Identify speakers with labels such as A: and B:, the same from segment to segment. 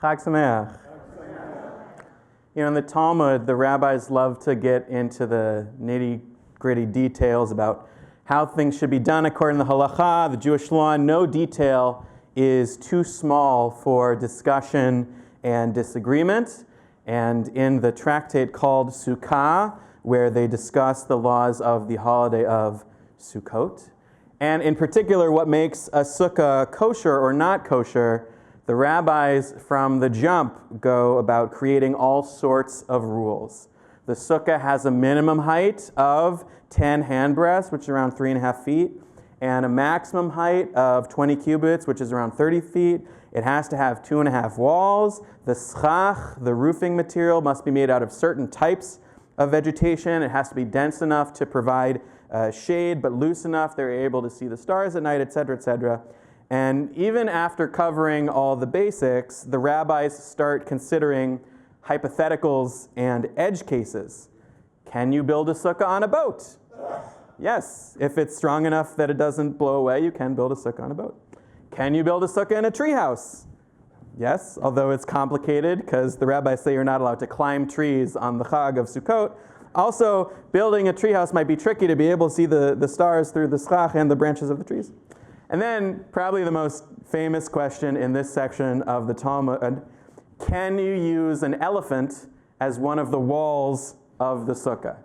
A: Chag Sameach. You know, in the Talmud, the rabbis love to get into the nitty-gritty details about how things should be done according to the halakha, the Jewish law. No detail is too small for discussion and disagreement. And in the tractate called Sukkah, where they discuss the laws of the holiday of Sukkot, and in particular what makes a sukkah kosher or not kosher, the rabbis from the jump go about creating all sorts of rules. The sukkah has a minimum height of 10 handbreadths, which is around 3.5 feet, and a maximum height of 20 cubits, which is around 30 feet. It has to have 2.5 walls. The schach, the roofing material, must be made out of certain types of vegetation. It has to be dense enough to provide shade, but loose enough they're able to see the stars at night, etc., etc. And even after covering all the basics, the rabbis start considering hypotheticals and edge cases. Can you build a sukkah on a boat? Yes. If it's strong enough that it doesn't blow away, you can build a sukkah on a boat. Can you build a sukkah in a treehouse? Yes, although it's complicated because the rabbis say you're not allowed to climb trees on the Chag of Sukkot. Also, building a treehouse might be tricky to be able to see the stars through the schach and the branches of the trees. And then, probably the most famous question in this section of the Talmud, can you use an elephant as one of the walls of the sukkah?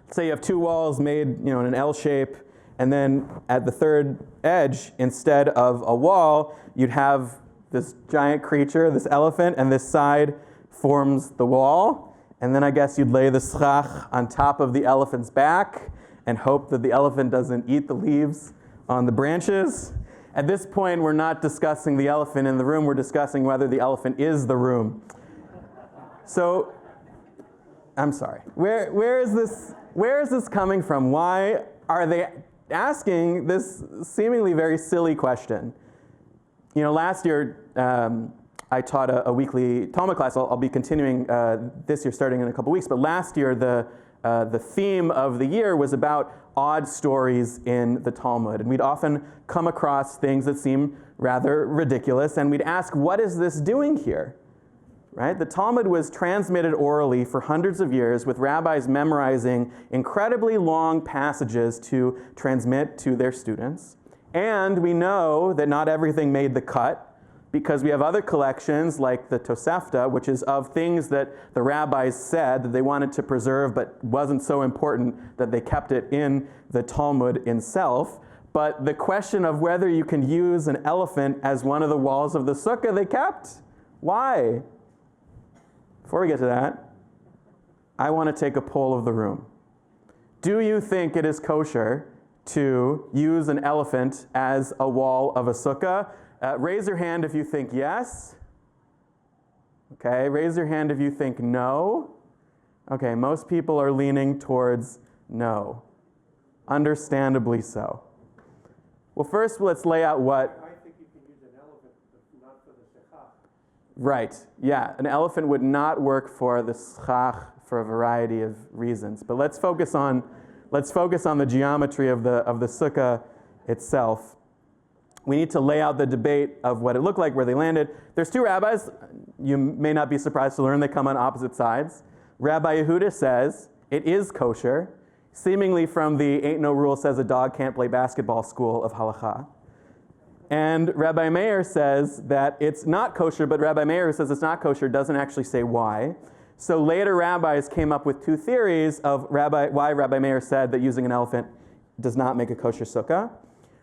A: Let's say you have two walls made, in an L shape, and then at the third edge, instead of a wall, you'd have this giant creature, this elephant, and this side forms the wall. And then I guess you'd lay the schach on top of the elephant's back and hope that the elephant doesn't eat the leaves on the branches. At this point, we're not discussing the elephant in the room, we're discussing whether the elephant is the room. So, I'm sorry. Where is this coming from? Why are they asking this seemingly very silly question? Last year, I taught a weekly Talmud class. I'll be continuing this year, starting in a couple weeks. But last year, the theme of the year was about odd stories in the Talmud. And we'd often come across things that seem rather ridiculous, and we'd ask, what is this doing here? Right? The Talmud was transmitted orally for hundreds of years, with rabbis memorizing incredibly long passages to transmit to their students. And we know that not everything made the cut, because we have other collections like the Tosefta, which is of things that the rabbis said that they wanted to preserve but wasn't so important that they kept it in the Talmud itself. But the question of whether you can use an elephant as one of the walls of the sukkah, they kept. Why? Before we get to that, I want to take a poll of the room. Do you think it is kosher to use an elephant as a wall of a sukkah? Raise your hand if you think yes. Okay, raise your hand if you think no. Okay, most people are leaning towards no. Understandably so. Well, first let's lay out what...
B: I think you can use an elephant, but not for the schach.
A: Right, yeah. An elephant would not work for the schach for a variety of reasons. But let's focus on the geometry of the sukkah itself. We need to lay out the debate of what it looked like, where they landed. There's two rabbis. You may not be surprised to learn they come on opposite sides. Rabbi Yehuda says it is kosher, seemingly from the ain't no rule says a dog can't play basketball school of halakha. And Rabbi Meir says that it's not kosher, but Rabbi Meir, who says it's not kosher, doesn't actually say why. So later rabbis came up with two theories of why Rabbi Meir said that using an elephant does not make a kosher sukkah.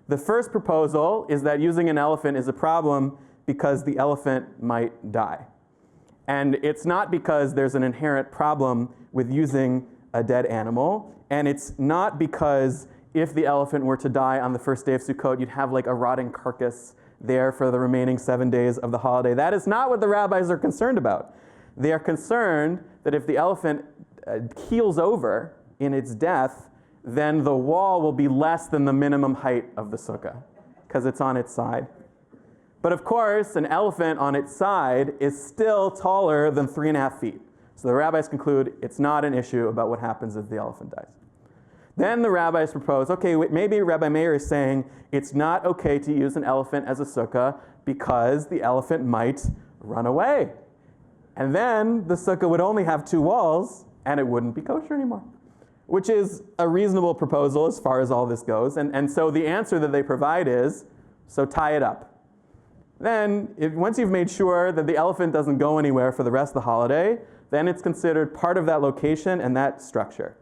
A: The first proposal is that using an elephant is a problem because the elephant might die. And it's not because there's an inherent problem with using a dead animal, and it's not because if the elephant were to die on the first day of Sukkot, you'd have like a rotting carcass there for the remaining 7 days of the holiday. That is not what the rabbis are concerned about. They are concerned that if the elephant keels over in its death, then the wall will be less than the minimum height of the sukkah, because it's on its side. But of course, an elephant on its side is still taller than 3.5 feet. So the rabbis conclude it's not an issue about what happens if the elephant dies. Then the rabbis propose, okay, maybe Rabbi Meir is saying it's not okay to use an elephant as a sukkah because the elephant might run away. And then the sukkah would only have 2 walls, and it wouldn't be kosher anymore, which is a reasonable proposal as far as all this goes. And so the answer that they provide is, so tie it up. Then, once you've made sure that the elephant doesn't go anywhere for the rest of the holiday, then it's considered part of that location and that structure.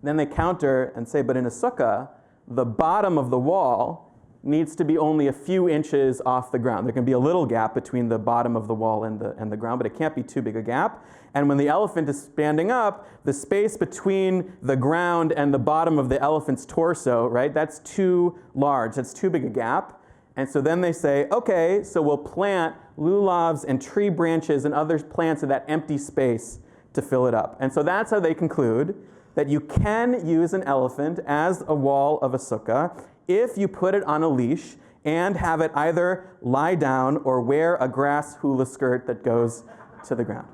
A: Then they counter and say, but in a sukkah, the bottom of the wall needs to be only a few inches off the ground. There can be a little gap between the bottom of the wall and the ground, but it can't be too big a gap. And when the elephant is standing up, the space between the ground and the bottom of the elephant's torso, right, that's too large. That's too big a gap. And so then they say, okay, so we'll plant lulavs and tree branches and other plants in that empty space to fill it up. And so that's how they conclude that you can use an elephant as a wall of a sukkah if you put it on a leash and have it either lie down or wear a grass hula skirt that goes to the ground.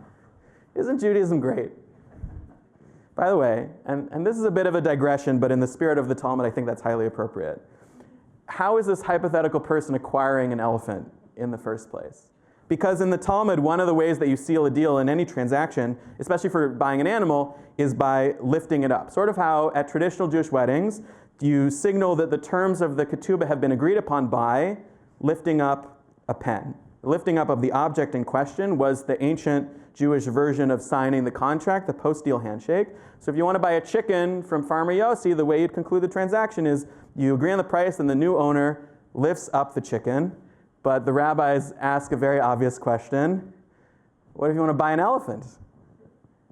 A: Isn't Judaism great? By the way, and this is a bit of a digression, but in the spirit of the Talmud, I think that's highly appropriate. How is this hypothetical person acquiring an elephant in the first place? Because in the Talmud, one of the ways that you seal a deal in any transaction, especially for buying an animal, is by lifting it up. Sort of how at traditional Jewish weddings, you signal that the terms of the ketubah have been agreed upon by lifting up a pen. The lifting up of the object in question was the ancient Jewish version of signing the contract, the post-deal handshake. So if you want to buy a chicken from Farmer Yossi, the way you'd conclude the transaction is you agree on the price and the new owner lifts up the chicken. But the rabbis ask a very obvious question. What if you want to buy an elephant?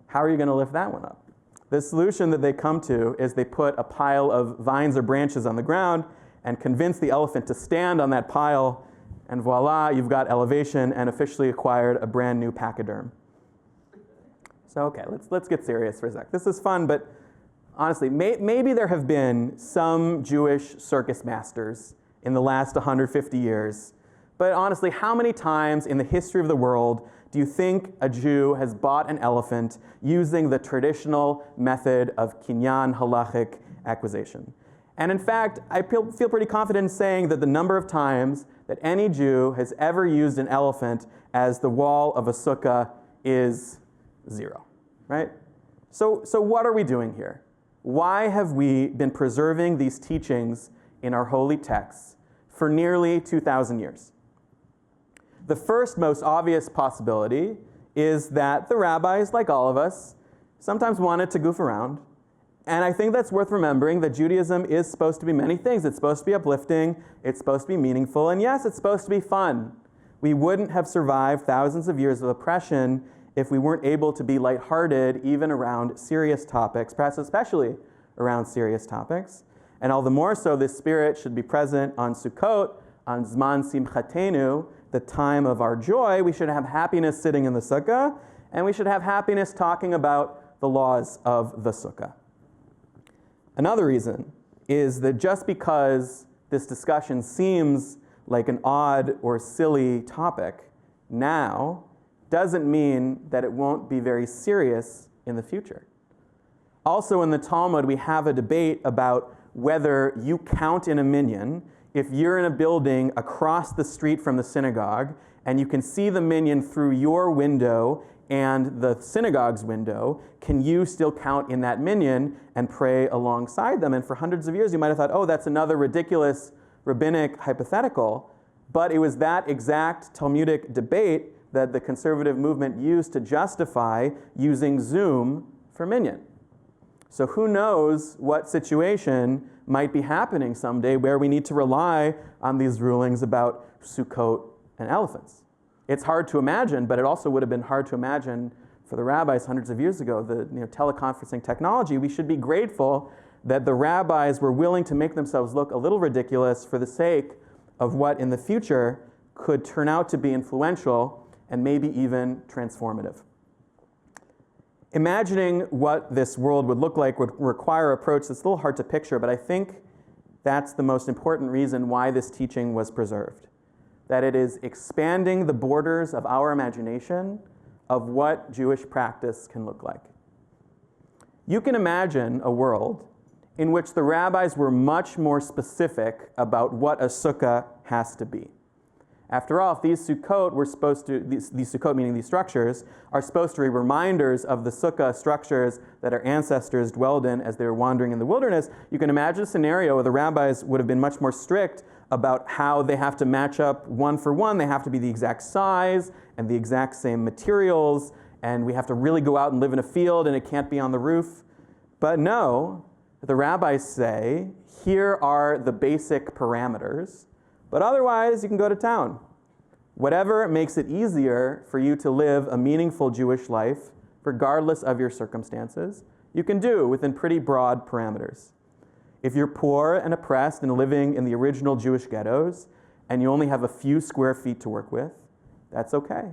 A: How are you going to lift that one up? The solution that they come to is they put a pile of vines or branches on the ground and convince the elephant to stand on that pile, and voila, you've got elevation and officially acquired a brand new pachyderm. So okay, let's get serious for a sec. This is fun, but honestly, maybe there have been some Jewish circus masters in the last 150 years. But honestly, how many times in the history of the world do you think a Jew has bought an elephant using the traditional method of kinyan halachic acquisition? And in fact, I feel pretty confident in saying that the number of times that any Jew has ever used an elephant as the wall of a sukkah is 0, right? So what are we doing here? Why have we been preserving these teachings in our holy texts for nearly 2,000 years? The first most obvious possibility is that the rabbis, like all of us, sometimes wanted to goof around. And I think that's worth remembering that Judaism is supposed to be many things. It's supposed to be uplifting, it's supposed to be meaningful, and yes, it's supposed to be fun. We wouldn't have survived thousands of years of oppression if we weren't able to be lighthearted even around serious topics, perhaps especially around serious topics. And all the more so, this spirit should be present on Sukkot, on Zman Simchatenu, the time of our joy. We should have happiness sitting in the sukkah, and we should have happiness talking about the laws of the sukkah. Another reason is that just because this discussion seems like an odd or silly topic now, doesn't mean that it won't be very serious in the future. Also in the Talmud, we have a debate about whether you count in a minyan if you're in a building across the street from the synagogue and you can see the minyan through your window and the synagogue's window, can you still count in that minyan and pray alongside them? And for hundreds of years, you might have thought, oh, that's another ridiculous rabbinic hypothetical. But it was that exact Talmudic debate that the conservative movement used to justify using Zoom for minyan. So who knows what situation might be happening someday where we need to rely on these rulings about Sukkot and elephants. It's hard to imagine, but it also would have been hard to imagine for the rabbis hundreds of years ago, the teleconferencing technology. We should be grateful that the rabbis were willing to make themselves look a little ridiculous for the sake of what in the future could turn out to be influential and maybe even transformative. Imagining what this world would look like would require an approach that's a little hard to picture, but I think that's the most important reason why this teaching was preserved. That it is expanding the borders of our imagination of what Jewish practice can look like. You can imagine a world in which the rabbis were much more specific about what a sukkah has to be. After all, if these Sukkot were supposed to, these Sukkot meaning these structures, are supposed to be reminders of the Sukkah structures that our ancestors dwelled in as they were wandering in the wilderness, you can imagine a scenario where the rabbis would have been much more strict about how they have to match up one for one. They have to be the exact size and the exact same materials, and we have to really go out and live in a field and it can't be on the roof. But no, the rabbis say, here are the basic parameters, but otherwise you can go to town. Whatever makes it easier for you to live a meaningful Jewish life, regardless of your circumstances, you can do within pretty broad parameters. If you're poor and oppressed and living in the original Jewish ghettos, and you only have a few square feet to work with, that's okay.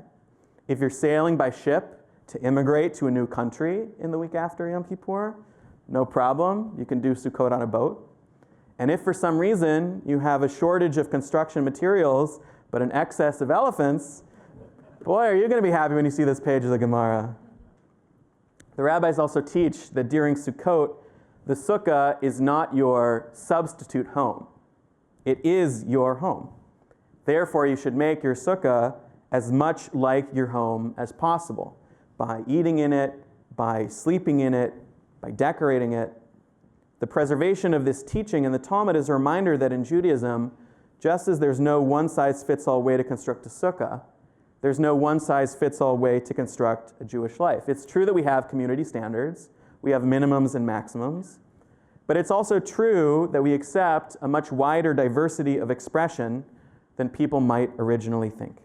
A: If you're sailing by ship to immigrate to a new country in the week after Yom Kippur, no problem, you can do Sukkot on a boat. And if for some reason you have a shortage of construction materials, but an excess of elephants, boy, are you going to be happy when you see this page of the Gemara. The rabbis also teach that during Sukkot, the Sukkah is not your substitute home. It is your home. Therefore, you should make your Sukkah as much like your home as possible by eating in it, by sleeping in it, by decorating it. The preservation of this teaching in the Talmud is a reminder that in Judaism, just as there's no one-size-fits-all way to construct a sukkah, there's no one-size-fits-all way to construct a Jewish life. It's true that we have community standards, we have minimums and maximums, but it's also true that we accept a much wider diversity of expression than people might originally think.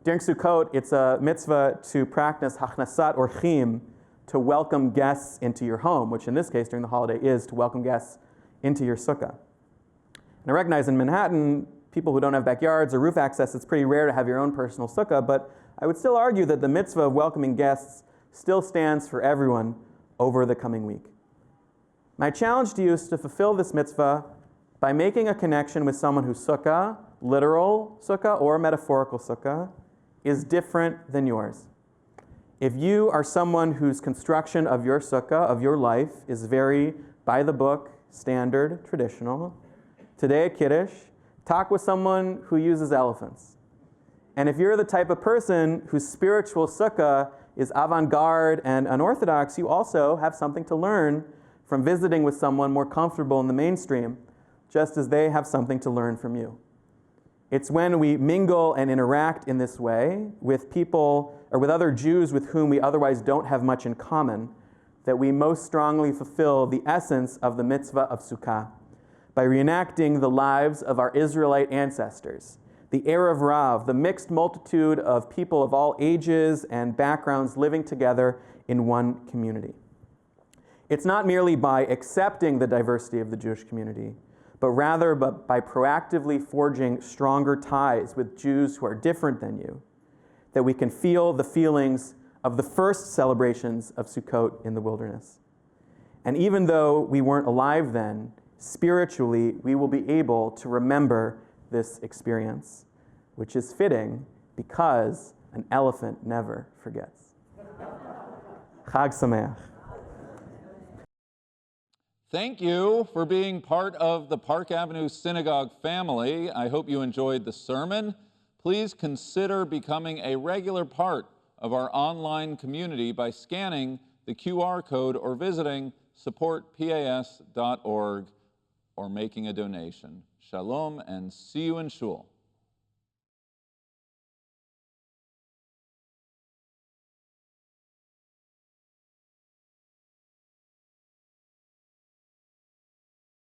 A: During Sukkot, it's a mitzvah to practice hachnasat orchim, to welcome guests into your home, which in this case during the holiday is to welcome guests into your sukkah. And I recognize in Manhattan, people who don't have backyards or roof access, it's pretty rare to have your own personal sukkah, but I would still argue that the mitzvah of welcoming guests still stands for everyone over the coming week. My challenge to you is to fulfill this mitzvah by making a connection with someone whose sukkah, literal sukkah or metaphorical sukkah, is different than yours. If you are someone whose construction of your sukkah, of your life, is very by the book, standard, traditional, today at Kiddush, talk with someone who uses elephants. And if you're the type of person whose spiritual sukkah is avant-garde and unorthodox, you also have something to learn from visiting with someone more comfortable in the mainstream, just as they have something to learn from you. It's when we mingle and interact in this way with people or with other Jews with whom we otherwise don't have much in common that we most strongly fulfill the essence of the mitzvah of Sukkah by reenacting the lives of our Israelite ancestors, the Erev Rav, the mixed multitude of people of all ages and backgrounds living together in one community. It's not merely by accepting the diversity of the Jewish community, but rather by proactively forging stronger ties with Jews who are different than you, that we can feel the feelings of the first celebrations of Sukkot in the wilderness. And even though we weren't alive then, spiritually, we will be able to remember this experience, which is fitting because an elephant never forgets. Chag Sameach.
C: Thank you for being part of the Park Avenue Synagogue family. I hope you enjoyed the sermon. Please consider becoming a regular part of our online community by scanning the QR code or visiting supportpas.org or making a donation. Shalom and see you in Shul.